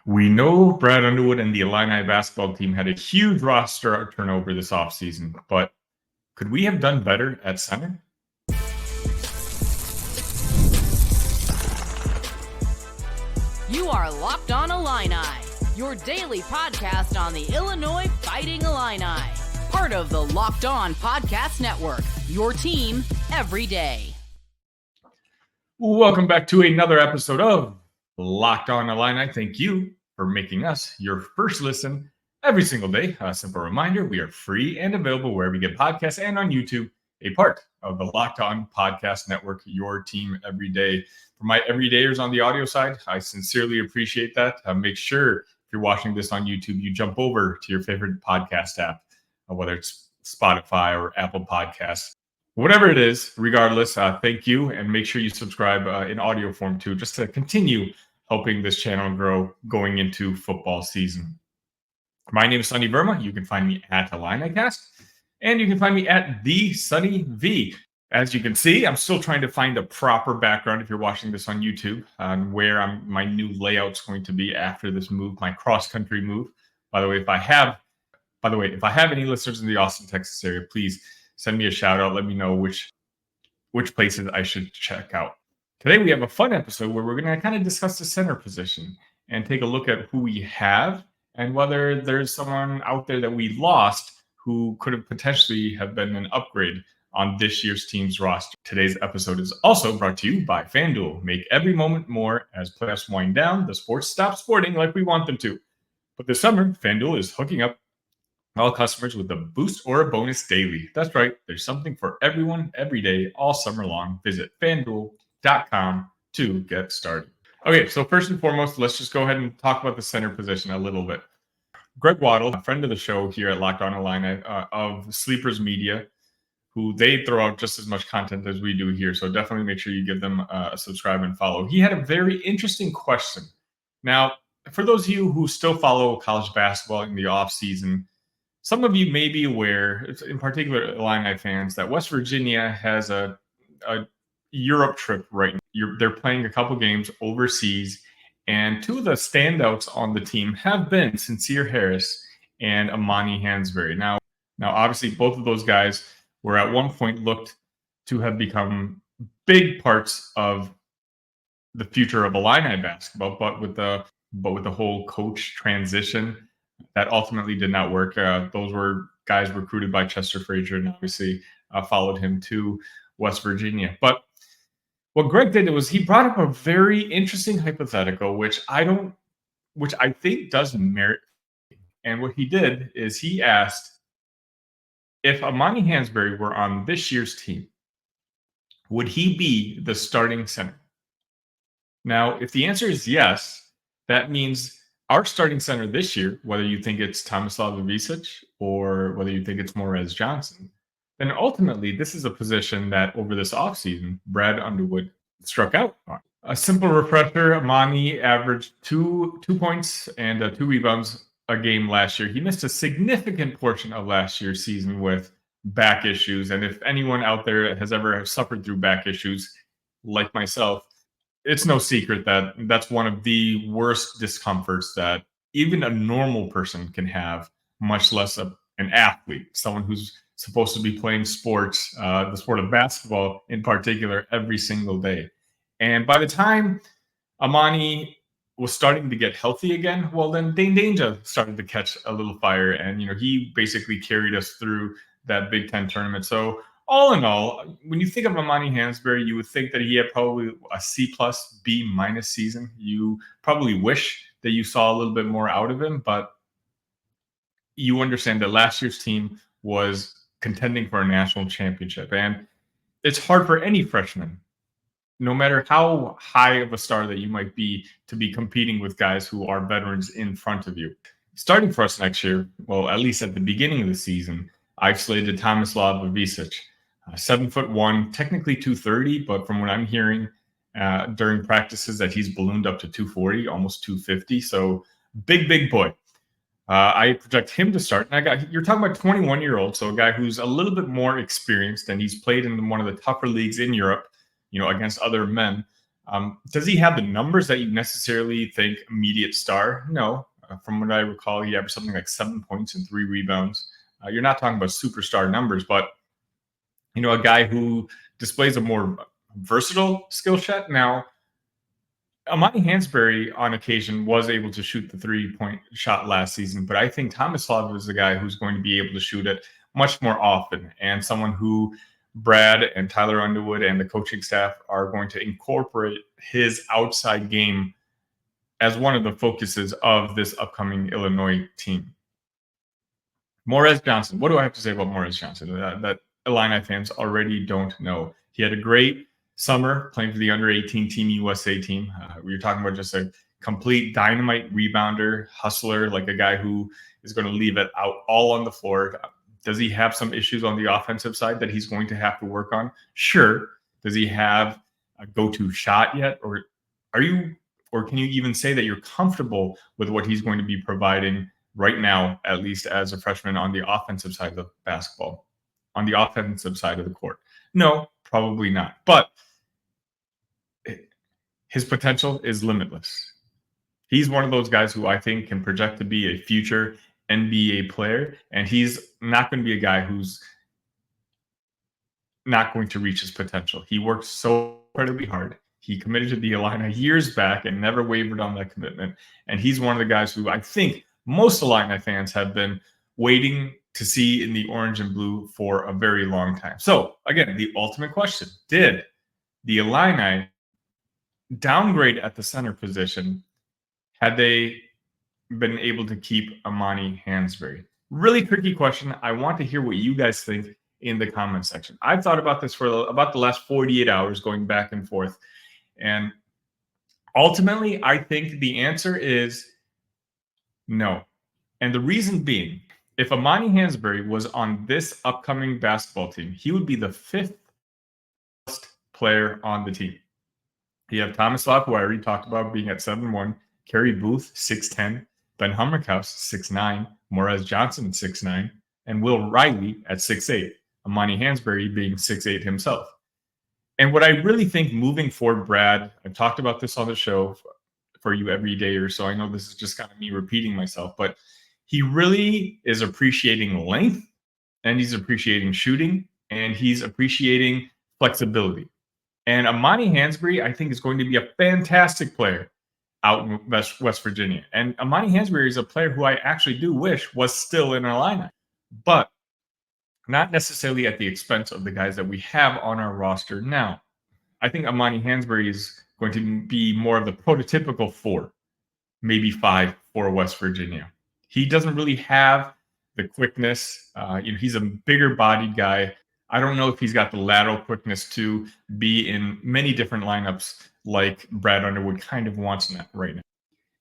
We know Brad Underwood and the Illini basketball team had a huge roster turnover this offseason, but could we have done better at center? You are Locked On Illini, your daily podcast on the Illinois Fighting Illini. Part of the Locked On Podcast Network, your team every day. Welcome back to another episode of Locked On Illini. Thank you for making us your first listen every single day. A simple reminder, we are free and available wherever you get podcasts and on YouTube, a part of the Locked On Podcast Network, your team every day. For my everydayers on the audio side, I sincerely appreciate that. Make sure if you're watching this on YouTube, you jump over to your favorite podcast app, whether it's Spotify or Apple Podcasts. Whatever it is, regardless, thank you. And make sure you subscribe in audio form too, just to continue helping this channel grow going into football season. My name is Sunny Verma. You can find me at IlliniCast, and you can find me at the Sunny V. As you can see, I'm still trying to find a proper background if you're watching this on YouTube on where my new layout's going to be after this move, my cross-country move. By the way, if I have any listeners in the Austin, Texas area, please send me a shout out. Let me know which places I should check out. Today we have a fun episode where we're going to kind of discuss the center position and take a look at who we have and whether there's someone out there that we lost who could have potentially have been an upgrade on this year's team's roster. Today's episode is also brought to you by FanDuel. Make every moment more as playoffs wind down. The sports stop sporting like we want them to. But this summer, FanDuel is hooking up all customers with a boost or a bonus daily. That's right. There's something for everyone, every day, all summer long. Visit FanDuel.com to get started. Okay, so first and foremost, let's just go ahead and talk about the center position a little bit. Greg Waddle, a friend of the show here at Locked On Illini of Sleepers Media, who they throw out just as much content as we do here. So definitely make sure you give them a subscribe and follow. He had a very interesting question. Now, for those of you who still follow college basketball in the offseason, some of you may be aware, in particular Illini fans, that West Virginia has a Europe trip right now. They're playing a couple games overseas, and two of the standouts on the team have been Sincere Harris and Amani Hansberry. Now, obviously, both of those guys were at one point looked to have become big parts of the future of Illini basketball, but with the whole coach transition, that ultimately did not work. Those were guys recruited by Chester Frazier and obviously followed him to West Virginia. But what Greg did was he brought up a very interesting hypothetical, which I think does merit. And what he did is he asked, if Amani Hansberry were on this year's team, would he be the starting center? Now, if the answer is yes, that means our starting center this year, whether you think it's Tomislav Ivisic or whether you think it's Morez Johnson, then ultimately this is a position that over this offseason, Brad Underwood struck out on. A simple refresher, Amani averaged two points and 2 rebounds a game last year. He missed a significant portion of last year's season with back issues. And if anyone out there has ever suffered through back issues like myself, it's no secret that that's one of the worst discomforts that even a normal person can have, much less an athlete, someone who's supposed to be playing sports, the sport of basketball in particular, every single day. And by the time Amani was starting to get healthy again, well, then Dane Danger started to catch a little fire. And, he basically carried us through that Big Ten tournament. So all in all, when you think of Amani Hansberry, you would think that he had probably a C+, B- season. You probably wish that you saw a little bit more out of him, but you understand that last year's team was contending for a national championship. And it's hard for any freshman, no matter how high of a star that you might be, to be competing with guys who are veterans in front of you. Starting for us next year, well, at least at the beginning of the season, I've slated Tomislav Ivisic, 7'1", technically 230, but from what I'm hearing during practices that he's ballooned up to 240, almost 250. So big boy. I project him to start. And you're talking about 21-year-old, so a guy who's a little bit more experienced, and he's played in one of the tougher leagues in Europe, against other men. Does he have the numbers that you necessarily think immediate star? No. From what I recall, he averaged something like 7 points and 3 rebounds. You're not talking about superstar numbers, but a guy who displays a more versatile skill set. Now, Amani Hansberry on occasion was able to shoot the 3-point shot last season, but I think Tomislav is the guy who's going to be able to shoot it much more often, and someone who Brad and Tyler Underwood and the coaching staff are going to incorporate his outside game as one of the focuses of this upcoming Illinois team. Morez Johnson. What do I have to say about Morez Johnson? That Illini fans already don't know. He had a great summer playing for the under-18 Team USA team. We were talking about just a complete dynamite rebounder, hustler, like a guy who is going to leave it out all on the floor. Does he have some issues on the offensive side that he's going to have to work on? Sure. Does he have a go-to shot yet? Or can you even say that you're comfortable with what he's going to be providing right now, at least as a freshman on the offensive side of the basketball, on the offensive side of the court? No, probably not. But his potential is limitless. He's one of those guys who I think can project to be a future NBA player, and he's not going to be a guy who's not going to reach his potential. He worked so incredibly hard. He committed to the Illini years back and never wavered on that commitment. And he's one of the guys who I think most Illini fans have been waiting to see in the orange and blue for a very long time. So again, the ultimate question: did the Illini downgrade at the center position had they been able to keep Amani Hansberry? Really tricky question. I want to hear what you guys think in the comment section. I've thought about this for about the last 48 hours, going back and forth. And ultimately, I think the answer is no. And the reason being, if Amani Hansberry was on this upcoming basketball team, he would be the 5th best player on the team. You have Tomislav, who I already talked about, being at 7'1", Kerry Booth, 6'10", Ben Hummerkaus, 6'9", Morez Johnson, 6'9", and Will Riley at 6'8", Amani Hansberry being 6'8" himself. And what I really think moving forward, Brad, I've talked about this on the show for you every day or so. I know this is just kind of me repeating myself, but he really is appreciating length, and he's appreciating shooting, and he's appreciating flexibility. And Amani Hansberry, I think, is going to be a fantastic player out in West Virginia. And Amani Hansberry is a player who I actually do wish was still in our lineup, but not necessarily at the expense of the guys that we have on our roster now. I think Amani Hansberry is going to be more of the prototypical 4, maybe 5 for West Virginia. He doesn't really have the quickness. He's a bigger bodied guy. I don't know if he's got the lateral quickness to be in many different lineups like Brad Underwood kind of wants in that right now.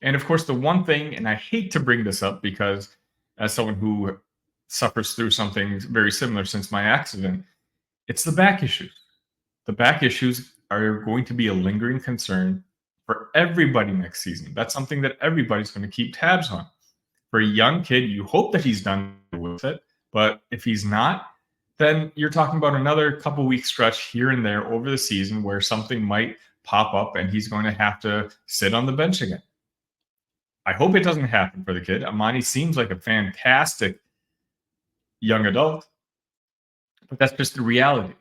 And of course, the one thing, and I hate to bring this up because as someone who suffers through something very similar since my accident, it's the back issues. The back issues are going to be a lingering concern for everybody next season. That's something that everybody's going to keep tabs on. For a young kid, you hope that he's done with it, but if he's not, then you're talking about another couple week stretch here and there over the season where something might pop up and he's going to have to sit on the bench again. I hope it doesn't happen for the kid. Amani seems like a fantastic young adult, but that's just the reality.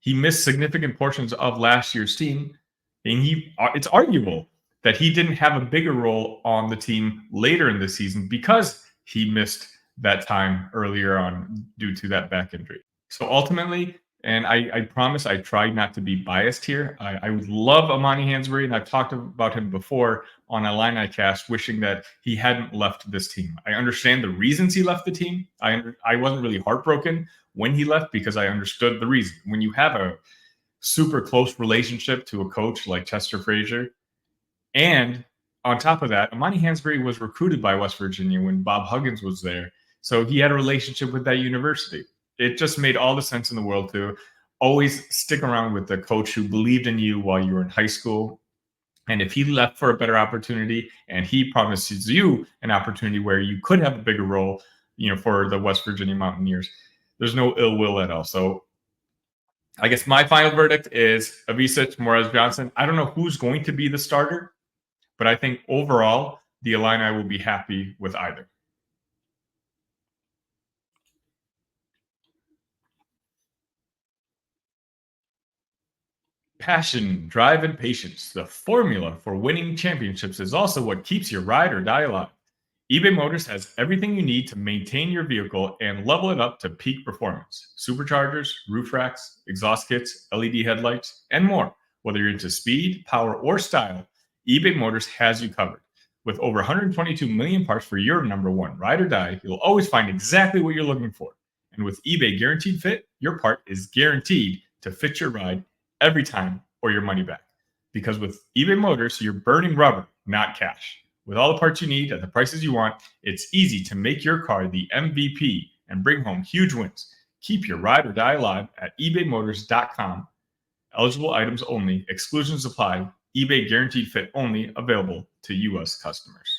He missed significant portions of last year's team, and it's arguable that he didn't have a bigger role on the team later in the season because he missed that time earlier on due to that back injury. So ultimately, and I promise I try not to be biased here, I would love Amani Hansberry, and I've talked about him before on Illini Cast, wishing that he hadn't left this team. I understand the reasons he left the team. I wasn't really heartbroken when he left because I understood the reason. When you have a super close relationship to a coach like Chester Frazier, and on top of that, Amani Hansberry was recruited by West Virginia when Bob Huggins was there. So he had a relationship with that university. It just made all the sense in the world to always stick around with the coach who believed in you while you were in high school. And if he left for a better opportunity and he promises you an opportunity where you could have a bigger role, for the West Virginia Mountaineers, there's no ill will at all. So I guess my final verdict is Avicic, Morez Johnson. I don't know who's going to be the starter, but I think overall the Illini will be happy with either. Passion, drive, and patience. The formula for winning championships is also what keeps your ride or die alive. eBay Motors has everything you need to maintain your vehicle and level it up to peak performance. Superchargers, roof racks, exhaust kits, LED headlights, and more. Whether you're into speed, power, or style, eBay Motors has you covered. With over 122 million parts for your number one ride or die, you'll always find exactly what you're looking for. And with eBay Guaranteed Fit, your part is guaranteed to fit your ride every time or your money back. Because with eBay Motors, you're burning rubber, not cash. With all the parts you need at the prices you want, it's easy to make your car the MVP and bring home huge wins. Keep your ride or die alive at ebaymotors.com. Eligible items only. Exclusions apply. eBay Guaranteed Fit only. Available to U.S. customers.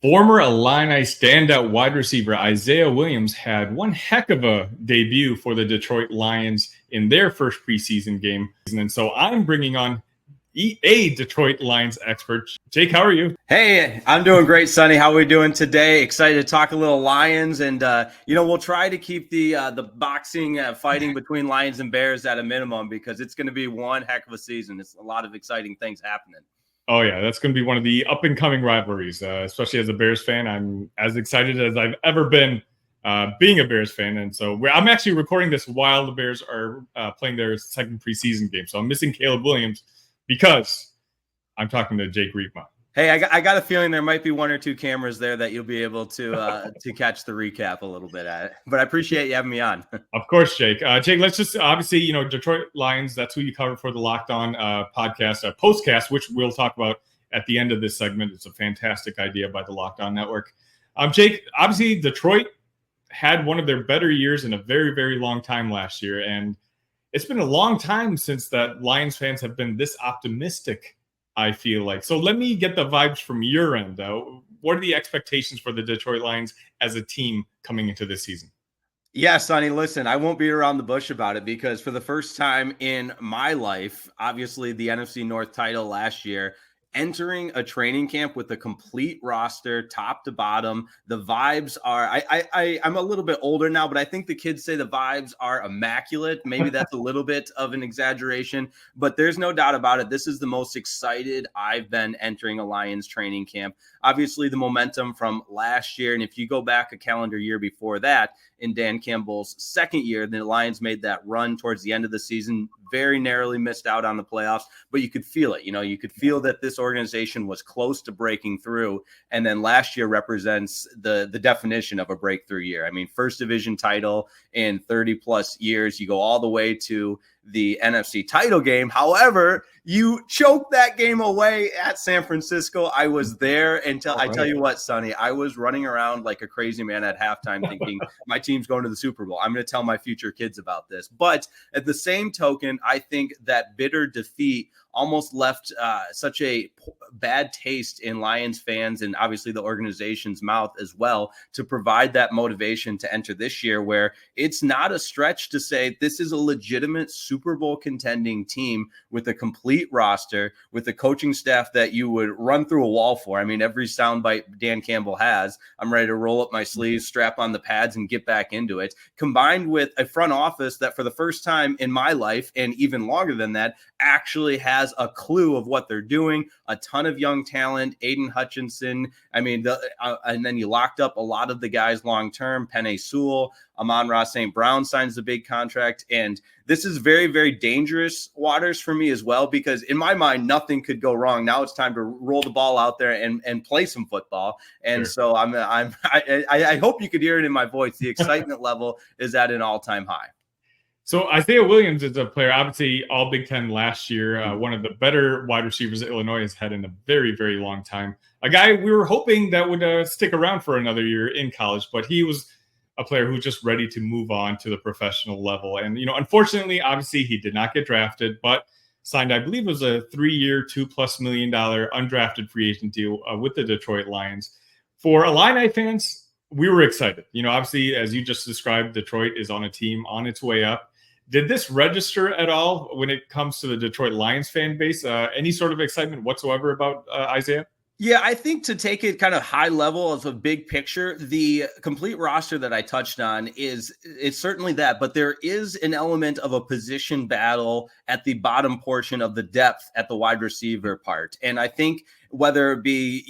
Former Illini standout wide receiver Isaiah Williams had one heck of a debut for the Detroit Lions in their first preseason game. And so I'm bringing on a Detroit Lions expert. Jake, how are you? Hey, I'm doing great, Sunny. How are we doing today? Excited to talk a little Lions, and we'll try to keep the boxing fighting between Lions and Bears at a minimum because it's going to be one heck of a season. It's a lot of exciting things happening. Oh, yeah, that's going to be one of the up-and-coming rivalries, especially as a Bears fan. I'm as excited as I've ever been being a Bears fan. And so I'm actually recording this while the Bears are playing their second preseason game. So I'm missing Caleb Williams because I'm talking to Jake Riepma. Hey, I got a feeling there might be one or two cameras there that you'll be able to catch the recap a little bit at it. But I appreciate you having me on. Of course, Jake. Jake, let's just obviously, Detroit Lions, that's who you cover for the Locked On podcast, postcast, which we'll talk about at the end of this segment. It's a fantastic idea by the Locked On Network. Jake, obviously, Detroit had one of their better years in a very, very long time last year. And it's been a long time since that Lions fans have been this optimistic, I feel like. So let me get the vibes from your end, though. What are the expectations for the Detroit Lions as a team coming into this season? Yeah, Sonny, listen, I won't beat around the bush about it because for the first time in my life, obviously the NFC North title last year, entering a training camp with a complete roster, top to bottom. The vibes are, I'm a little bit older now, but I think the kids say the vibes are immaculate. Maybe that's a little bit of an exaggeration, but there's no doubt about it. This is the most excited I've been entering a Lions training camp. Obviously, the momentum from last year, and if you go back a calendar year before that, in Dan Campbell's second year, the Lions made that run towards the end of the season, very narrowly missed out on the playoffs, but you could feel it. You could feel that this organization was close to breaking through. And then last year represents the definition of a breakthrough year. I mean, first division title in 30 plus years. You go all the way to the NFC title game. However, you choked that game away at San Francisco. I was there until I tell you what, Sonny, I was running around like a crazy man at halftime thinking my team's going to the Super Bowl. I'm going to tell my future kids about this. But at the same token, I think that bitter defeat almost left such a bad taste in Lions fans and obviously the organization's mouth as well to provide that motivation to enter this year where it's not a stretch to say this is a legitimate Super Bowl contending team with a complete roster, with a coaching staff that you would run through a wall for. I mean, every soundbite Dan Campbell has, I'm ready to roll up my sleeves, strap on the pads, and get back into it, combined with a front office that for the first time in my life, and even longer than that, actually has a clue of what they're doing, a ton of young talent, Aiden Hutchinson. I mean, and then you locked up a lot of the guys long-term, Penei Sewell, Amon-Ra St. Brown signs the big contract. And this is very, very dangerous waters for me as well, because in my mind, nothing could go wrong. Now it's time to roll the ball out there and play some football. And so I hope you could hear it in my voice. The excitement level is at an all-time high. So Isaiah Williams is a player, obviously all Big Ten last year, one of the better wide receivers that Illinois has had in a very, very long time. A guy we were hoping that would stick around for another year in college, but he was a player who's just ready to move on to the professional level. And, unfortunately, obviously he did not get drafted, but signed, I believe it was a 3-year, $2+ million undrafted free agent deal with the Detroit Lions. For Illini fans, we were excited. Obviously, as you just described, Detroit is on a team on its way up. Did this register at all when it comes to the Detroit Lions fan base? Any sort of excitement whatsoever about Isaiah? Yeah, I think to take it kind of high level as a big picture, the complete roster that I touched on it's certainly that, but there is an element of a position battle at the bottom portion of the depth at the wide receiver part. And I think whether it be,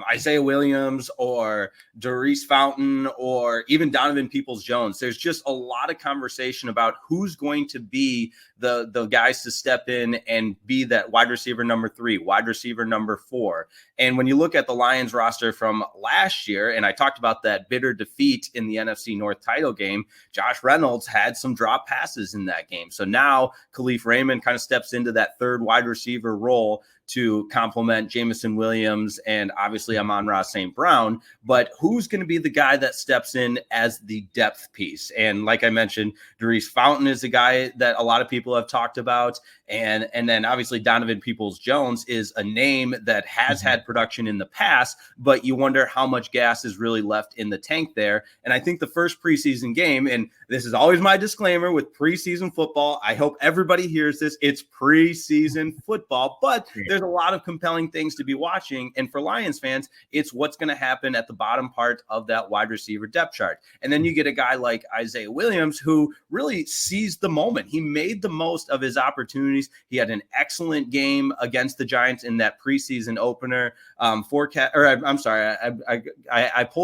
Isaiah Williams or Darius Fountain or even Donovan Peoples-Jones, there's just a lot of conversation about who's going to be the guys to step in and be that wide receiver number 3, wide receiver number 4. And when you look at the Lions roster from last year, and I talked about that bitter defeat in the NFC North title game, Josh Reynolds had some drop passes in that game. So now Khalif Raymond kind of steps into that third wide receiver role to complement Jameson Williams and obviously Amon-Ra St. Brown. But who's going to be the guy that steps in as the depth piece? And like I mentioned, Darius Fountain is a guy that a lot of people have talked about. And then obviously Donovan Peoples-Jones is a name that has had production in the past, but you wonder how much gas is really left in the tank there. And I think the first preseason game, and this is always my disclaimer with preseason football, I hope everybody hears this, it's preseason football, but there's a lot of compelling things to be watching. And for Lions fans, it's what's going to happen at the bottom part of that wide receiver depth chart. And then you get a guy like Isaiah Williams, who really seized the moment. He made the most of his opportunities. He had an excellent game against the Giants in that preseason opener. I pulled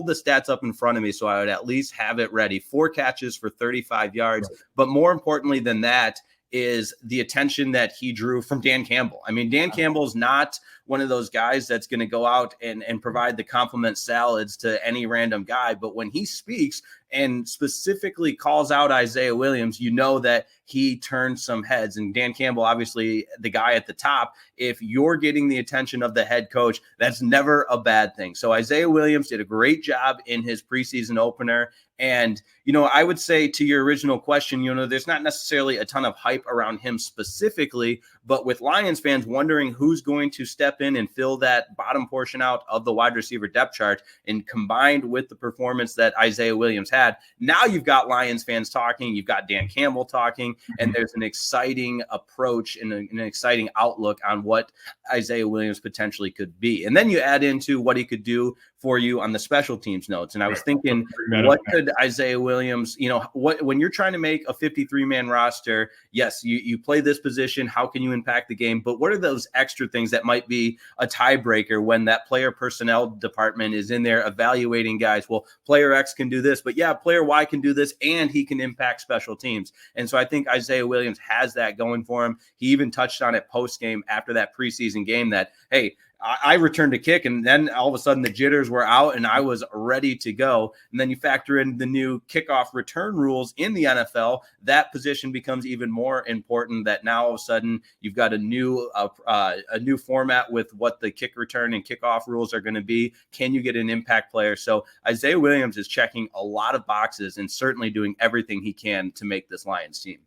the stats up in front of me so I would at least have it ready. 4 catches for 35 yards. Right. But more importantly than that is the attention that he drew from Dan Campbell. I mean, Dan Campbell's not one of those guys that's going to go out and provide the compliment salads to any random guy. But when he speaks and specifically calls out Isaiah Williams, you know that he turned some heads. And Dan Campbell, obviously the guy at the top, if you're getting the attention of the head coach, that's never a bad thing. So Isaiah Williams did a great job in his preseason opener. And, I would say to your original question, there's not necessarily a ton of hype around him specifically, but with Lions fans wondering who's going to step in and fill that bottom portion out of the wide receiver depth chart, and combined with the performance that Isaiah Williams had, now you've got Lions fans talking, you've got Dan Campbell talking, and there's an exciting approach and an exciting outlook on what Isaiah Williams potentially could be. And then you add into what he could do for you on the special teams notes. And I was thinking, what could Isaiah Williams, when you're trying to make a 53-man roster, yes, you play this position, how can you impact the game? But what are those extra things that might be a tiebreaker when that player personnel department is in there evaluating guys? Well, player X can do this, but yeah, player Y can do this, and he can impact special teams. And so I think Isaiah Williams has that going for him. He even touched on it post-game after that preseason game that, hey, I returned a kick, and then all of a sudden the jitters were out and I was ready to go. And then you factor in the new kickoff return rules in the NFL, that position becomes even more important, that now all of a sudden you've got a new format with what the kick return and kickoff rules are going to be. Can you get an impact player? So Isaiah Williams is checking a lot of boxes and certainly doing everything he can to make this Lions team.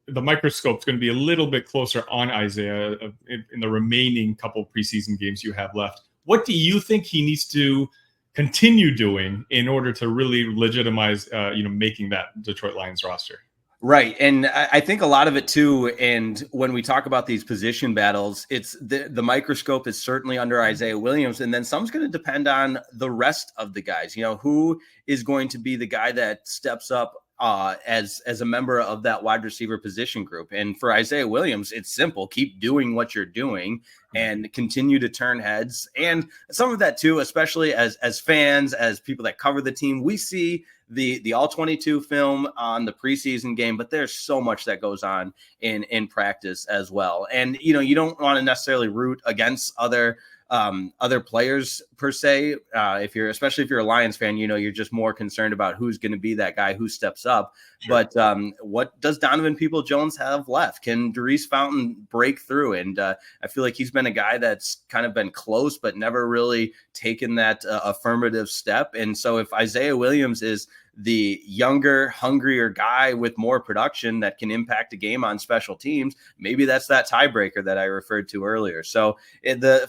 The microscope is going to be a little bit closer on Isaiah in the remaining couple preseason games you have left. What do you think he needs to continue doing in order to really legitimize, making that Detroit Lions roster? Right. And I think a lot of it too, and when we talk about these position battles, it's the microscope is certainly under Isaiah Williams, and then some's going to depend on the rest of the guys. Who is going to be the guy that steps up as a member of that wide receiver position group. And for Isaiah Williams, it's simple. Keep doing what you're doing and continue to turn heads. And some of that too, especially as fans, as people that cover the team, we see the all 22 film on the preseason game, but there's so much that goes on in practice as well. And, you don't want to necessarily root against other players per se. Especially if you're a Lions fan, you're just more concerned about who's going to be that guy who steps up. Sure. But what does Donovan Peoples-Jones have left? Can Darius Fountain break through? And I feel like he's been a guy that's kind of been close, but never really taken that affirmative step. And so if Isaiah Williams is the younger, hungrier guy with more production that can impact a game on special teams, maybe that's that tiebreaker that I referred to earlier. So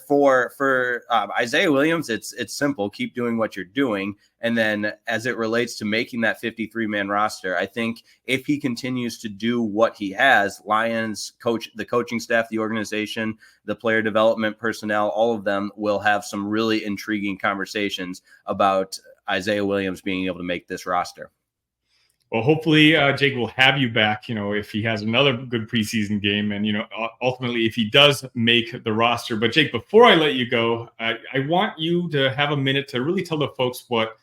for Isaiah Williams, it's simple. Keep doing what you're doing. And then as it relates to making that 53-man roster, I think if he continues to do what he has, Lions the coaching staff, the organization, the player development personnel, all of them will have some really intriguing conversations about Isaiah Williams being able to make this roster. Well, hopefully Jake will have you back, if he has another good preseason game and, ultimately if he does make the roster. But Jake, before I let you go, I want you to have a minute to really tell the folks what,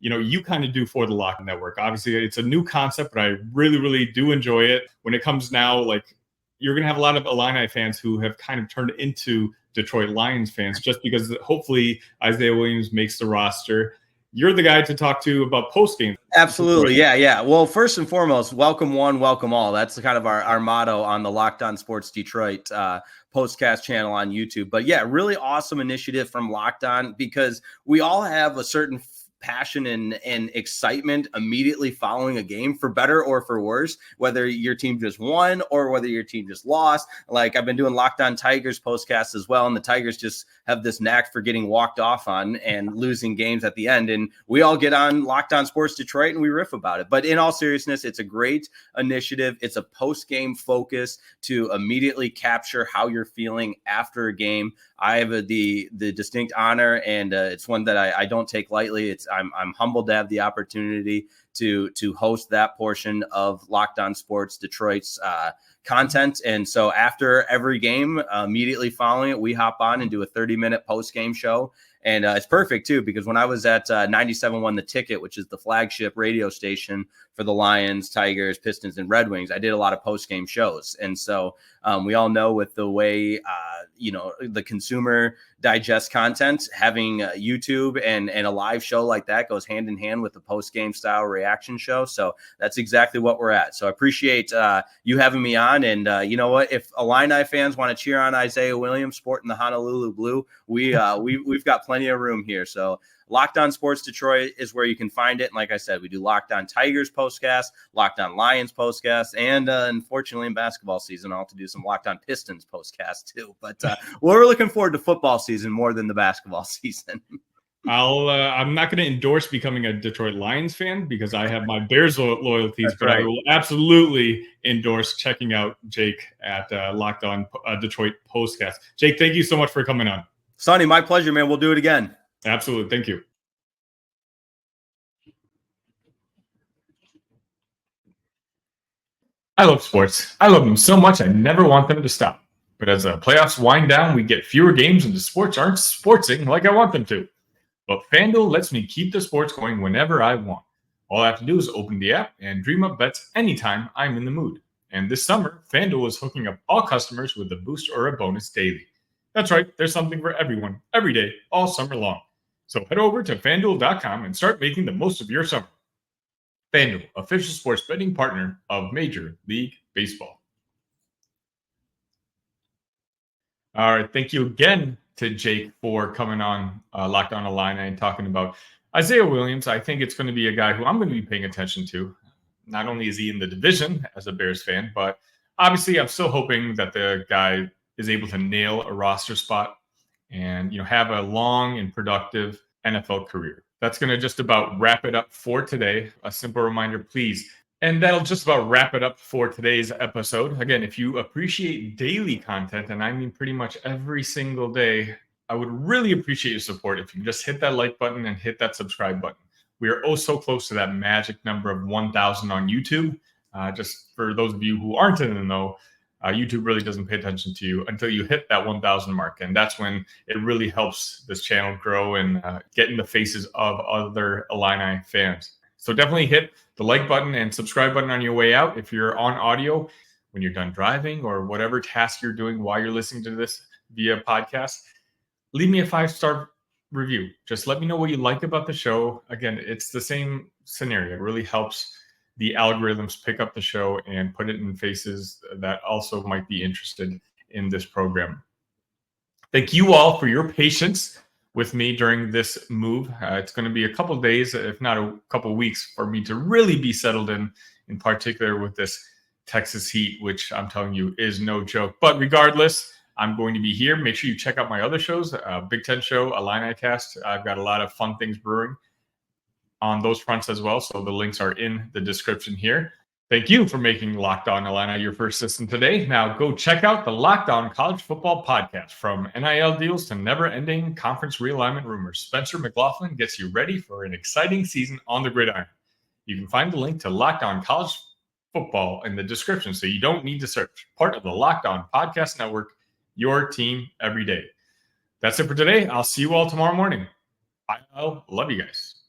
you kind of do for the Locked On Network. Obviously, it's a new concept, but I really, really do enjoy it. When it comes now, like, you're going to have a lot of Illini fans who have kind of turned into Detroit Lions fans just because hopefully Isaiah Williams makes the roster. You're the guy to talk to about post-game. Absolutely. Yeah. Well, first and foremost, welcome one, welcome all. That's kind of our motto on the Locked On Sports Detroit postcast channel on YouTube. But yeah, really awesome initiative from Locked On, because we all have a certain passion and excitement immediately following a game, for better or for worse, whether your team just won or whether your team just lost. Like, I've been doing Locked On Tigers postcasts as well, and the Tigers just have this knack for getting walked off on and losing games at the end. And we all get on Locked On Sports Detroit and we riff about it. But in all seriousness, it's a great initiative. It's a post-game focus to immediately capture how you're feeling after a game. I have the distinct honor, and it's one that I don't take lightly. I'm humbled to have the opportunity to host that portion of Locked On Sports Detroit's content. And so after every game, immediately following it, we hop on and do a 30-minute post-game show. And it's perfect, too, because when I was at 97.1 The Ticket, which is the flagship radio station for the Lions, Tigers, Pistons, and Red Wings, I did a lot of post-game shows. And so we all know with the way, the consumer digests content, having YouTube and a live show like that goes hand in hand with the post-game style reaction show. So that's exactly what we're at. So I appreciate you having me on. And you know what? If Illini fans want to cheer on Isaiah Williams sporting the Honolulu blue, we've got plenty of room here. So Locked On Sports Detroit is where you can find it. And like I said, we do Locked On Tigers postcast, Locked On Lions postcast, and unfortunately in basketball season, I'll have to do some Locked On Pistons postcast too. But we're looking forward to football season more than the basketball season. I'm not going to endorse becoming a Detroit Lions fan because I have my Bears loyalties, That's but right. I will absolutely endorse checking out Jake at Locked On Detroit postcast. Jake, thank you so much for coming on. Sunny, my pleasure, man. We'll do it again. Absolutely. Thank you. I love sports. I love them so much I never want them to stop. But as the playoffs wind down, we get fewer games and the sports aren't sportsing like I want them to. But FanDuel lets me keep the sports going whenever I want. All I have to do is open the app and dream up bets anytime I'm in the mood. And this summer, FanDuel is hooking up all customers with a boost or a bonus daily. That's right, there's something for everyone, every day, all summer long. So head over to FanDuel.com and start making the most of your summer. FanDuel, official sports betting partner of Major League Baseball. All right, thank you again to Jake for coming on Locked On Illini and talking about Isaiah Williams. I think it's going to be a guy who I'm going to be paying attention to. Not only is he in the division as a Bears fan, but obviously I'm still hoping that the guy is able to nail a roster spot and have a long and productive NFL career. That's going to just about wrap it up for today. A simple reminder, please. And that'll just about wrap it up for today's episode. Again, if you appreciate daily content, and I mean pretty much every single day, I would really appreciate your support if you can just hit that like button and hit that subscribe button. We are oh so close to that magic number of 1,000 on YouTube. Just for those of you who aren't in the know, YouTube really doesn't pay attention to you until you hit that 1,000 mark. And that's when it really helps this channel grow and get in the faces of other Illini fans. So definitely hit the like button and subscribe button on your way out. If you're on audio, when you're done driving or whatever task you're doing while you're listening to this via podcast, leave me a 5-star review. Just let me know what you like about the show. Again, it's the same scenario. It really helps the algorithms pick up the show and put it in faces that also might be interested in this program. Thank you all for your patience with me during this move. It's going to be a couple of days, if not a couple of weeks, for me to really be settled in particular with this Texas heat, which I'm telling you is no joke. But regardless, I'm going to be here. Make sure you check out my other shows, Big Ten Show, Illini Cast. I've got a lot of fun things brewing on those fronts as well. So the links are in the description here. Thank you for making Locked On Illini your first listen today. Now go check out the Locked On College Football Podcast. From NIL deals to never-ending conference realignment rumors, Spencer McLaughlin gets you ready for an exciting season on the gridiron. You can find the link to Locked On College Football in the description, so you don't need to search. Part of the Locked On Podcast Network, your team every day. That's it for today. I'll see you all tomorrow morning. Bye. Love you guys.